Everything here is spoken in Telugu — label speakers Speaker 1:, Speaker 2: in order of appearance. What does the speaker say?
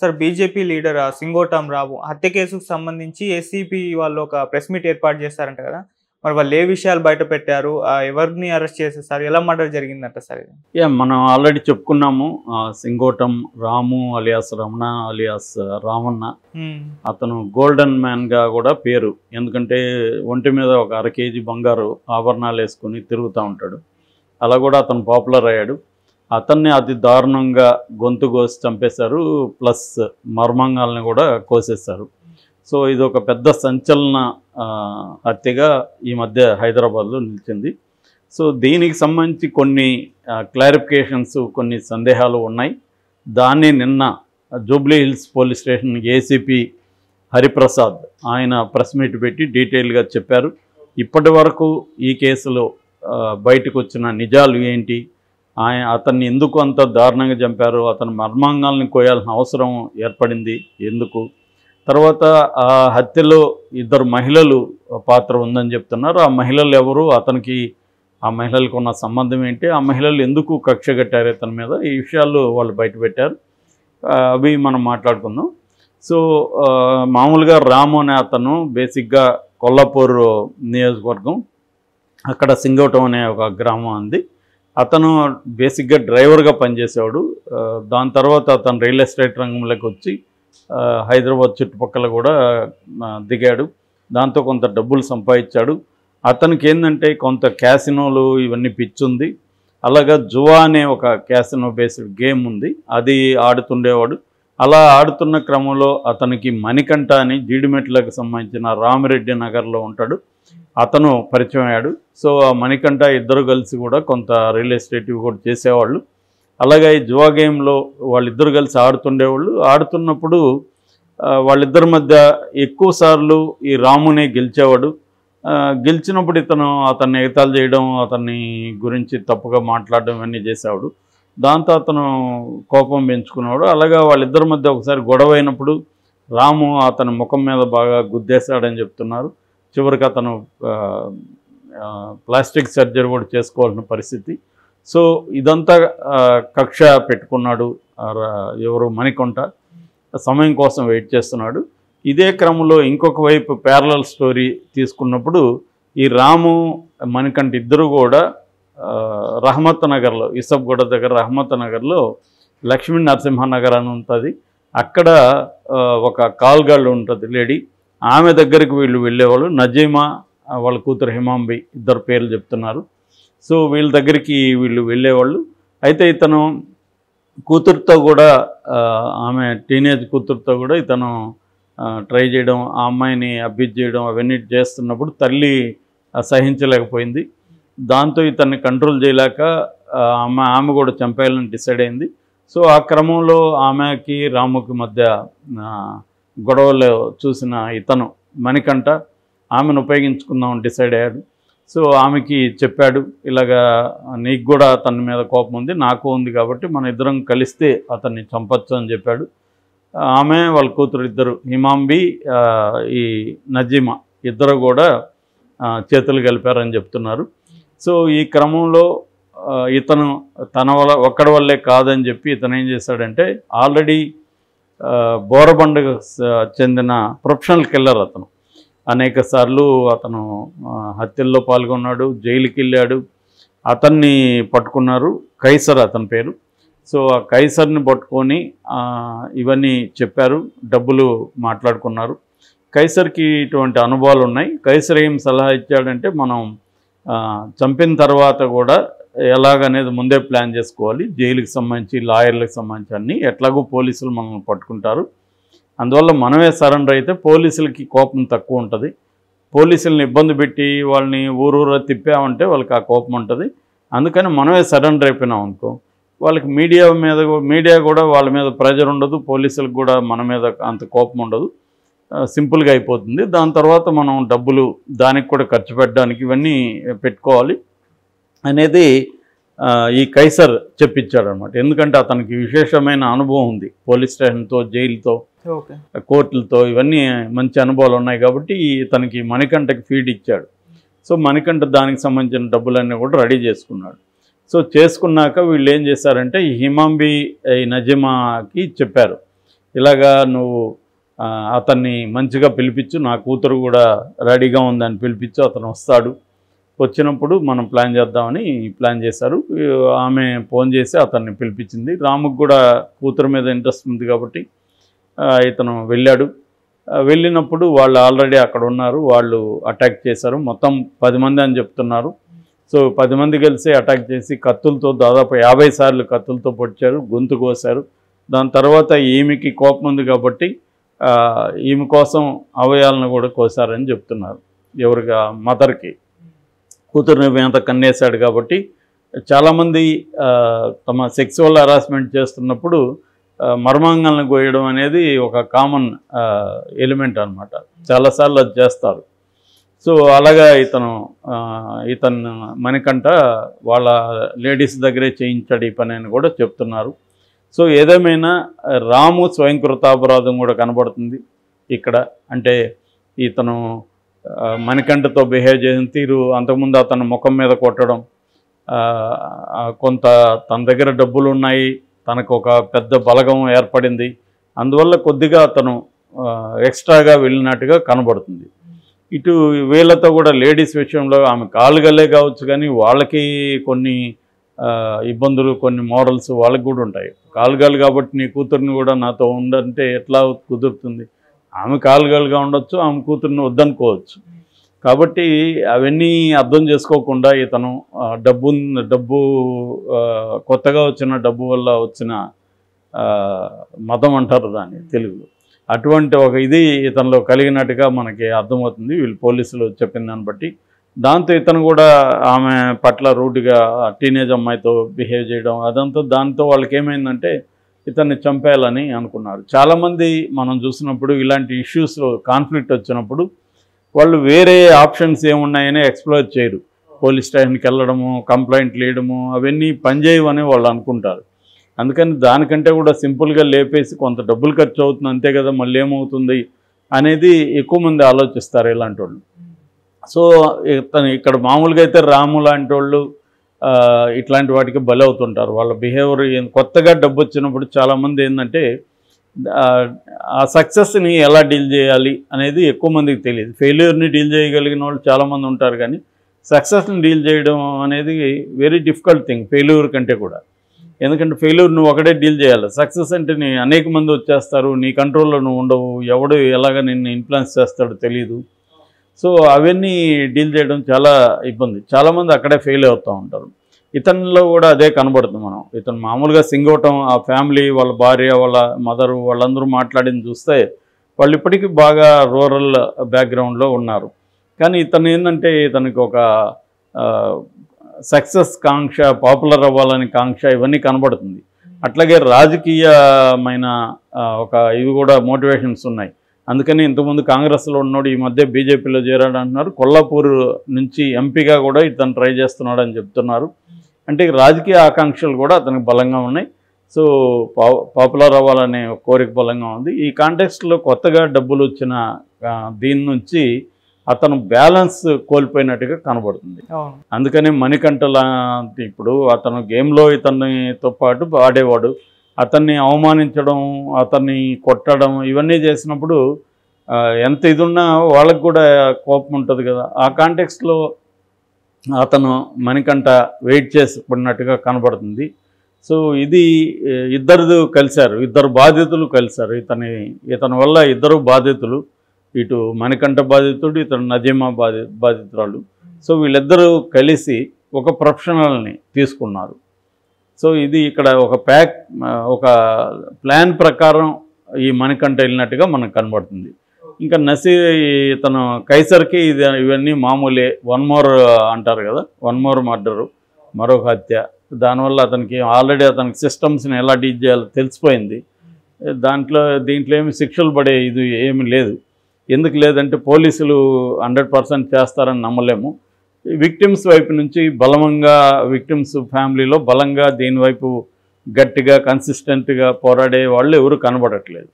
Speaker 1: సార్ బీజేపీ లీడర్ సింగోటం రావు హత్య కేసుకు సంబంధించి ఏసీపీ వాళ్ళు ఒక ప్రెస్ మీట్ ఏర్పాటు చేస్తారంట కదా, మరి వాళ్ళు ఏ విషయాలు బయట పెట్టారు, ఎవరిని అరెస్ట్ చేశారు సార్, ఎలా మర్డర్ జరిగిందంట సార్ ఇది?
Speaker 2: మనం ఆల్రెడీ చెప్పుకున్నాము. సింగోటం రాము అలియాస్ రమణ అలియాస్ రామన్న, అతను గోల్డెన్ మ్యాన్గా కూడా పేరు. ఎందుకంటే ఒంటి మీద ఒక 1/2 కేజీ బంగారు ఆభరణాలు వేసుకుని తిరుగుతూ ఉంటాడు. అలా కూడా అతను పాపులర్ అయ్యాడు. అతన్ని అతి దారుణంగా గొంతు కోసి చంపేశారు, ప్లస్ మర్మాంగాల్ని కూడా కోసేశారు. సో ఇది ఒక పెద్ద సంచలన హత్యగా ఈ మధ్య హైదరాబాద్లో నిలిచింది. సో దీనికి సంబంధించి కొన్ని క్లారిఫికేషన్స్, కొన్ని సందేహాలు ఉన్నాయి. దాన్ని నిన్న Jubilee hills police station ACP Hariprasad ఆయన ప్రెస్ మీట్ పెట్టి డీటెయిల్గా చెప్పారు. ఇప్పటి వరకు ఈ కేసులో బయటకు వచ్చిన నిజాలు ఏంటి, అతన్ని ఎందుకు అంత దారుణంగా చంపారు, అతని మర్మాంగాల్ని కోయాల్సిన అవసరం ఏర్పడింది ఎందుకు, తర్వాత ఆ హత్యలో 2 మహిళలు పాత్ర ఉందని చెప్తున్నారు. ఆ మహిళలు ఎవరు, అతనికి ఆ మహిళలకు ఉన్న సంబంధం ఏంటి, ఆ మహిళలు ఎందుకు కక్ష కట్టారు ఇతని మీద, ఈ విషయాలు వాళ్ళు బయట పెట్టారు. అవి మనం మాట్లాడుకుందాం. సో మామూలుగా రాము అనే అతను బేసిక్గా కొల్లాపూర్ నియోజకవర్గం, అక్కడ సింగోటం అనే ఒక గ్రామం ఉంది. అతను బేసిక్గా డ్రైవర్గా పనిచేసేవాడు. దాని తర్వాత అతను రియల్ ఎస్టేట్ రంగంలోకి వచ్చి హైదరాబాద్ చుట్టుపక్కల కూడా దిగాడు. దాంతో కొంత డబ్బులు సంపాదించాడు. అతనికి ఏంటంటే కొంత క్యాసినోలు ఇవన్నీ పిచ్చుంది. అలాగా జువా అనే ఒక క్యాసినో బేస్డ్ గేమ్ ఉంది, అది ఆడుతుండేవాడు. అలా ఆడుతున్న క్రమంలో అతనికి మణికంఠ అని జీడిమెట్లకు సంబంధించిన రామిరెడ్డి నగర్లో ఉంటాడు, అతను పరిచయం అయ్యాడు. సో ఆ మణికంఠ ఇద్దరు కలిసి కూడా కొంత రియల్ ఎస్టేట్ కూడా చేసేవాళ్ళు. అలాగే ఈ జువా గేమ్లో వాళ్ళిద్దరు కలిసి ఆడుతుండేవాళ్ళు. ఆడుతున్నప్పుడు వాళ్ళిద్దరి మధ్య ఎక్కువ సార్లు ఈ రామునే గెలిచేవాడు. గెలిచినప్పుడు అతన్ని ఎగతాళి చేయడం, అతన్ని గురించి తప్పుగా మాట్లాడడం ఇవన్నీ చేసేవాడు. దాంతో అతను కోపం పెంచుకున్నాడు. అలాగా వాళ్ళిద్దరి మధ్య ఒకసారి గొడవ అయినప్పుడు రాము అతని ముఖం మీద బాగా గుద్దేశాడని చెప్తున్నారు. చివరికి అతను ప్లాస్టిక్ సర్జరీ కూడా చేసుకోవాల్సిన పరిస్థితి. సో ఇదంతా కక్ష పెట్టుకున్నాడు ఎవరు, మణికంఠ సమయం కోసం వెయిట్ చేస్తున్నాడు. ఇదే క్రమంలో ఇంకొక వైపు ప్యారలల్ స్టోరీ తీసుకున్నప్పుడు ఈ రాము మణికంఠ ఇద్దరు కూడా రహమత్ నగర్లో, ఇసబ్గూడ దగ్గర రహమత్ నగర్లో లక్ష్మీ నరసింహనగర్ అని ఉంటుంది. అక్కడ ఒక కాల్ గర్ల్ ఉంటుంది లేడీ, ఆమె దగ్గరికి వీళ్ళు వెళ్ళేవాళ్ళు. నజీమా వాళ్ళ కూతురు హిమాంబి, ఇద్దరు పేర్లు చెప్తున్నారు. సో వీళ్ళ దగ్గరికి వీళ్ళు వెళ్ళేవాళ్ళు. అయితే ఇతను కూతురుతో కూడా, ఆమె టీనేజ్ కూతురుతో కూడా ఇతను ట్రై చేయడం, ఆ అమ్మాయిని అబ్యూజ్ చేయడం అవన్నీ చేస్తున్నప్పుడు తల్లి సహించలేకపోయింది. దాంతో ఇతన్ని కంట్రోల్ చేయలేక ఆమె కూడా చంపేయాలని డిసైడ్ అయింది. సో ఆ క్రమంలో ఆమెకి రాముకి మధ్య గొడవలు చూసిన ఇతను మణికంఠ ఆమెను ఉపయోగించుకుందామని డిసైడ్ అయ్యాడు. సో ఆమెకి చెప్పాడు, ఇలాగా నీకు కూడా అతని మీద కోపం ఉంది, నాకు ఉంది, కాబట్టి మన ఇద్దరం కలిస్తే అతన్ని చంపచ్చు అని చెప్పాడు. ఆమె వాళ్ళ కూతురు ఇద్దరు, హిమాంబి ఈ నజీమా ఇద్దరు కూడా చేతులు కలిపారని చెప్తున్నారు. సో ఈ క్రమంలో ఇతను ఒక్కడి వల్లే కాదని చెప్పి ఇతను ఏం చేశాడంటే, ఆల్రెడీ బోరబండకు చెందిన ప్రొఫెషనల్ కిల్లర్ అతను. అనేక సార్లు అతను హత్యల్లో పాల్గొన్నాడు, జైలుకి వెళ్ళాడు. అతన్ని పట్టుకున్నారు, కైసర్ అతని పేరు. సో ఆ కైసర్ని పట్టుకొని ఇవన్నీ చెప్పారు, డబ్బులు మాట్లాడుకున్నారు. కైసర్కి ఇటువంటి అనుభవాలు ఉన్నాయి. కైసర్ ఏం సలహా ఇచ్చాడంటే, మనం చంపిన తర్వాత కూడా ఎలాగనేది ముందే ప్లాన్ చేసుకోవాలి, జైలుకి సంబంధించి లాయర్లకు సంబంధించి అన్నీ, ఎట్లాగో పోలీసులు మనల్ని పట్టుకుంటారు, అందువల్ల మనమే సరెండర్ అయితే పోలీసులకి కోపం తక్కువ ఉంటుంది. పోలీసులను ఇబ్బంది పెట్టి వాళ్ళని ఊరూరా తిప్పామంటే వాళ్ళకి ఆ కోపం ఉంటుంది. అందుకని మనమే సరెండర్ అయిపోయినాం అనుకో, వాళ్ళకి మీడియా కూడా వాళ్ళ మీద ప్రెజర్ ఉండదు, పోలీసులకు కూడా మన మీద అంత కోపం ఉండదు, సింపుల్గా అయిపోతుంది. దాని తర్వాత మనం డబ్బులు దానికి కూడా ఖర్చు పెట్టడానికి ఇవన్నీ పెట్టుకోవాలి అనేది ఈ కైసర్ చెప్పించాడు అనమాట. ఎందుకంటే అతనికి విశేషమైన అనుభవం ఉంది, పోలీస్ స్టేషన్తో, జైలుతో, కోర్టులతో ఇవన్నీ మంచి అనుభవాలు ఉన్నాయి. కాబట్టి తనకి మణికంఠకి ఫీడ్ ఇచ్చాడు. సో మణికంఠ దానికి సంబంధించిన డబ్బులన్నీ కూడా రెడీ చేసుకున్నాడు. సో చేసుకున్నాక వీళ్ళు ఏం చేశారంటే, ఈ హిమాంబి ఈ నజీమాకి చెప్పారు, ఇలాగా నువ్వు అతన్ని మంచిగా పిలిపించు, నా కూతురు కూడా రెడీగా ఉందని పిలిపించు, అతను వస్తాడు, వచ్చినప్పుడు మనం ప్లాన్ చేద్దామని ప్లాన్ చేశారు. ఆమె ఫోన్ చేసి అతన్ని పిలిపించింది. రాముకు కూడా కూతురు మీద ఇంట్రెస్ట్ ఉంది కాబట్టి ఇతను వెళ్ళాడు. వెళ్ళినప్పుడు వాళ్ళు ఆల్రెడీ అక్కడ ఉన్నారు, వాళ్ళు అటాక్ చేశారు. మొత్తం 10 మంది అని చెప్తున్నారు. సో 10 మంది కలిసి అటాక్ చేసి కత్తులతో దాదాపు 50 సార్లు కత్తులతో పొడిచారు, గొంతు కోసారు. దాని తర్వాత ఈమెకి కోపం ఉంది కాబట్టి ఈమె కోసం అవయాలను కూడా కోసారని చెప్తున్నారు. ఎవరిగా మదర్కి, కూతురుని మీద కన్నేశాడు కాబట్టి చాలామంది తమ సెక్సువల్ హరాస్మెంట్ చేస్తున్నప్పుడు మర్మాంగాలను కోయడం అనేది ఒక కామన్ ఎలిమెంట్ అనమాట. చాలాసార్లు అది చేస్తారు. సో అలాగా ఇతను మణికంఠ వాళ్ళ లేడీస్ దగ్గరే చేయించాడు ఈ పని అని కూడా చెప్తున్నారు. సో ఏదేమైనా రాము స్వయంకృతాపరాధం కూడా కనబడుతుంది ఇక్కడ. అంటే ఇతను మణికంఠతో బిహేవ్ చేసిన తీరు, అంతకుముందు అతను ముఖం మీద కొట్టడం, కొంత తన దగ్గర డబ్బులు ఉన్నాయి, తనకు ఒక పెద్ద బలగం ఏర్పడింది, అందువల్ల కొద్దిగా అతను ఎక్స్ట్రాగా వెళ్ళినట్టుగా కనబడుతుంది. ఇటు వీళ్ళతో కూడా లేడీస్ విషయంలో ఆమె కాలుగలే కావచ్చు, కానీ వాళ్ళకి కొన్ని ఇబ్బందులు, కొన్ని మోరల్స్ వాళ్ళకి కూడా ఉంటాయి. కాలుగాలు కాబట్టి నీ కూతుర్ని కూడా నాతో ఉండంటే ఎట్లా కుదురుతుంది? ఆమె కాలుగాలుగా ఉండొచ్చు, ఆమె కూతుర్ని వద్దనుకోవచ్చు. కాబట్టి అవన్నీ అర్థం చేసుకోకుండా ఇతను డబ్బు కొత్తగా వచ్చిన డబ్బు వల్ల వచ్చిన మతం అంటారు దాన్ని తెలుగులో, అటువంటి ఒక ఇది ఇతనిలో కలిగినట్టుగా మనకి అర్థమవుతుంది వీళ్ళు పోలీసులు చెప్పిన దాన్ని బట్టి. దాంతో ఇతను కూడా ఆమె పట్ల రూడ్గా టీనేజ్ అమ్మాయితో బిహేవ్ చేయడం అదంతా, దాంతో వాళ్ళకి ఏమైందంటే ఇతన్ని చంపేయాలని అనుకున్నారు. చాలామంది మనం చూసినప్పుడు ఇలాంటి ఇష్యూస్ కాన్ఫ్లిక్ట్ వచ్చినప్పుడు వాళ్ళు వేరే ఆప్షన్స్ ఏమున్నాయని ఎక్స్ప్లోర్ చేయరు. పోలీస్ స్టేషన్కి వెళ్ళడము, కంప్లైంట్లు వేయడము అవన్నీ పనిచేయవని వాళ్ళు అనుకుంటారు. అందుకని దానికంటే కూడా సింపుల్గా లేపేసి కొంత డబ్బులు ఖర్చు అవుతుంది అంతే కదా, మళ్ళీ ఏమవుతుంది అనేది ఎక్కువ మంది ఆలోచిస్తారు ఇలాంటి వాళ్ళు. సో ఇక్కడ మామూలుగా అయితే రాము లాంటి వాళ్ళు ఇట్లాంటి వాటికి బలి అవుతుంటారు. వాళ్ళ బిహేవియర్ కొత్తగా డబ్బు వచ్చినప్పుడు చాలామంది ఏంటంటే ఆ సక్సెస్ని ఎలా డీల్ చేయాలి అనేది ఎక్కువ మందికి తెలియదు. ఫెయిల్యూర్ని డీల్ చేయగలిగిన వాళ్ళు చాలామంది ఉంటారు, కానీ సక్సెస్ని డీల్ చేయడం అనేది వెరీ డిఫికల్ట్ థింగ్ ఫెయిల్యూర్ కంటే కూడా. ఎందుకంటే ఫెయిల్యూర్ నువ్వు ఒకటే డీల్ చేయాలి, సక్సెస్ అంటే నీ అనేక మంది వచ్చేస్తారు, నీ కంట్రోల్లో నువ్వు ఉండవు, ఎవడు ఎలాగ నిన్ను ఇన్ఫ్లుయెన్స్ చేస్తాడో తెలియదు. సో అవన్నీ డీల్ చేయడం చాలా ఇబ్బంది. చాలామంది అక్కడే ఫెయిల్ అవుతూ ఉంటారు. ఇతనిలో కూడా అదే కనబడుతుంది. ఇతను మామూలుగా సింగవటం, ఆ ఫ్యామిలీ, వాళ్ళ భార్య, వాళ్ళ మదరు, వాళ్ళందరూ మాట్లాడింది చూస్తే వాళ్ళు ఇప్పటికీ బాగా రూరల్ బ్యాక్గ్రౌండ్లో ఉన్నారు. కానీ ఇతను ఏంటంటే ఇతనికి ఒక సక్సెస్ కాంక్ష, పాపులర్ అవ్వాలని కాంక్ష ఇవన్నీ కనబడుతుంది. అట్లాగే రాజకీయమైన ఒక ఇవి కూడా మోటివేషన్స్ ఉన్నాయి. అందుకని ఇంతకుముందు కాంగ్రెస్లో ఉన్నాడు, ఈ మధ్య బీజేపీలో చేరాడు అంటున్నారు. కొల్లాపూర్ నుంచి ఎంపీగా కూడా ఇతను ట్రై చేస్తున్నాడు అని చెప్తున్నారు. అంటే రాజకీయ ఆకాంక్షలు కూడా అతనికి బలంగా ఉన్నాయి. సో పాపులర్ అవ్వాలనే కోరిక బలంగా ఉంది. ఈ కాంటెక్స్ట్లో కొత్తగా డబ్బులు వచ్చిన దీని నుంచి అతను బ్యాలెన్స్ కోల్పోయినట్టుగా కనబడుతుంది. అందుకని మణికంఠ లాంటి ఇప్పుడు అతను గేమ్లో ఇతనితో పాటు ఆడేవాడు, అతన్ని అవమానించడం, అతన్ని కొట్టడం ఇవన్నీ చేసినప్పుడు ఎంత ఇది ఉన్నా వాళ్ళకు కూడా కోపం ఉంటుంది కదా. ఆ కాంటెక్స్ట్లో అతను మణికంఠ వెయిట్ చేసుకున్నట్టుగా కనబడుతుంది. సో ఇది ఇద్దరు కలిశారు, ఇద్దరు బాధితులు కలిశారు. ఇతని వల్ల ఇద్దరు బాధితులు, ఇటు మణికంఠ బాధితుడు, ఇతను నజీమా బాధితురాలు. సో వీళ్ళిద్దరూ కలిసి ఒక ప్రొఫెషనల్ని తీసుకున్నారు. సో ఇది ఇక్కడ ఒక ప్లాన్ ప్రకారం ఈ మణికంఠ వెళ్ళినట్టుగా మనకు కనబడుతుంది. ఇంకా ఇతను కైసర్కి ఇవన్నీ మామూలే, 1 more అంటారు కదా, 1 more మర్డరు, మరొక హత్య. దానివల్ల అతనికి ఆల్రెడీ అతనికి సిస్టమ్స్ని ఎలా డీల్ చేయాలో తెలిసిపోయింది. దీంట్లో ఏమి శిక్షలు పడే ఇది ఏమి లేదు. ఎందుకు లేదంటే పోలీసులు 100% చేస్తారని నమ్మలేము. విక్టిమ్స్ వైపు నుంచి బలంగా, విక్టిమ్స్ ఫ్యామిలీలో బలంగా దీని వైపు గట్టిగా కన్సిస్టెంట్గా పోరాడే వాళ్ళు ఎవరు కనబడట్లేదు.